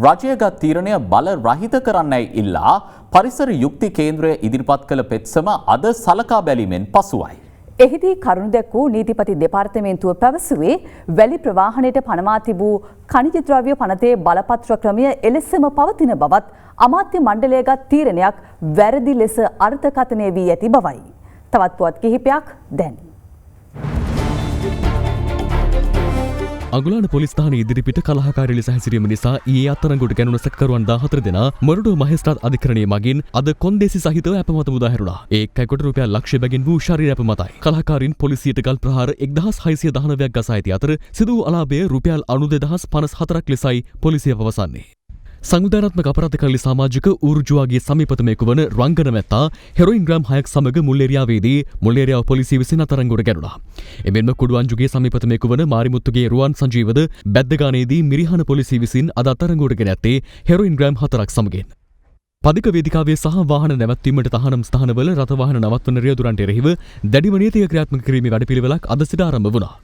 රජයගත් තීරණය බල රහිත කරන්නයි ඉල්ලා පරිසර යුක්ති කේන්ද්‍රය ඉදිරිපත් කළ පෙත්සම අද සලකා බැලීමෙන් පසුවයි. එහිදී කරුණු දැක් වූ නීතිපති දෙපාර්තමේන්තුව පැවසුවේ වැලි ප්‍රවාහනයට පනවා තිබූ ඛනිජ ද්‍රව්‍ය පනතේ බලපත්‍ර ක්‍රමය එලෙසම පවතින බවත් අමාත්‍ය මණ්ඩලයගත් තීරණයක් වැරදි ලෙස අර්ථකථනය වී ඇති බවයි. තවත් පුවත් කිහිපයක් දැන්. අගුලාන පොලිස් ස්ථානයේ ඉදිරිපිට කලහකාරී ලෙස හැසිරීම නිසා ඊයේ අත්අඩංගුවට ගැනුණු සැකකරුවන් 14 දෙනා මොරටු මහේස්ත්‍රාත් අධිකරණයේ මගින් අද කොන්දේසි සහිතව අපමත මුදා හැරුණා. ඒකයි කොට රුපියල් ලක්ෂය බැගින් වූ ශරීර අපමතයි. කලහකාරීන් පොලිසියට ගල් ප්‍රහාර 1619ක් ගසා ඇති අතර සිදු වූ අලාභය රුපියල් 92,054ක් ලෙසයි පොලිසිය පවසන්නේ. සංවිධානාත්මක අපරාධකාරී සමාජික ඌර්ජුවාගේ සමීපතමයෙකු වන රංගන මැත්තා හෙරොයින් ග්‍රෑම් 6ක් සමග මුල්ලේරියාවේදී මුල්ලේරියාව පොලිසිය විසින් අත්අඩංගුවට ගැනුණා. එමෙන්ම කුඩුවන්ජුගේ සමීපතමයෙකු වන මාරිමුත්තුගේ රුවන් සංජීවද බැද්දගානේදී මිරිහාන පොලිසිය විසින් අද අත්අඩංගුවට ගෙන ඇත්තේ හෙරොයින් ග්‍රෑම් 4ක් සමගින්. පදික වේදිකාවේ සහ වාහන නැවැත්වීමට තහනම් ස්ථානවල රථ වාහන නවත්වන රියදුරන්ට එරෙහිව දැඩිම නීතිය ක්‍රියාත්මක කිරීමේ වැඩපිළිවෙලක් අද සිට ආරම්භ වුණා.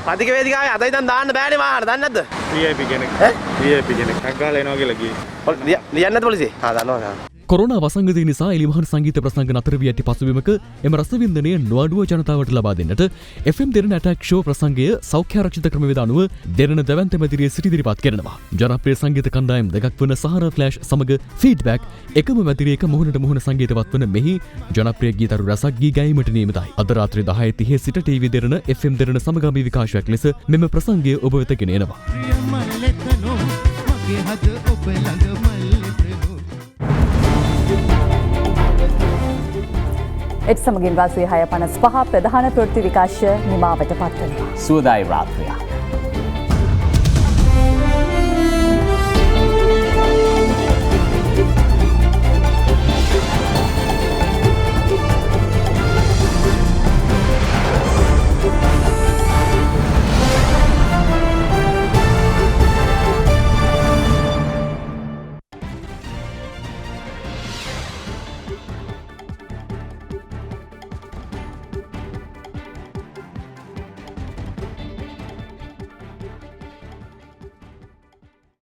පදික වේදිකාවේ අද ඉඳන් දාන්න බෑනේ වාහන දන්නේ නැද්ද? VIP කෙනෙක්. VIP කෙනෙක්. හග්ගාලා එනවා කියලා කිව්වේ. ලියන්නේ නැද්ද පොලිසිය? දන්නවා. කොරෝනා වසංගතය නිසා එලිමහන් සංගීත ප්‍රසංග නතර වී ඇති පසුබිමක එම රසවින්දනය නොඅඩුව ජනතාවට ලබා දෙන්නට FM දෙරණ ඇටැක් ෂෝ ප්‍රසංගය සෞඛ්‍ය ආරක්ෂිත ක්‍රමවේද අනුව දෙරණ දැවැන්ත මැදිරියේ සිට ඉදිරිපත් කරනවා. ජනප්‍රිය සංගීත කණ්ඩායම් දෙකක් වන සහරා ෆ්ලෑෂ් සමග ෆීඩ්බැක් එකම මැදිරියක මුහුණට මුහුණ සංගීතවත් වන මෙහි ජනප්‍රිය ගීතරු රසක් ගී ගැයීමට නියමිතයි. අද රාත්‍රී 10:30 සිට ටීවී දෙරණ FM දෙරණ සමගාමී විකාශයක් ලෙස මෙම ප්‍රසංගය ඔබ වෙත ගෙන එනවා. එත් සමගින් රාත්‍රී 6:55 ප්‍රධාන ප්‍රවෘත්ති විකාශය නිමාවට පත්වනවා. සුවදායි රාත්‍රියක්.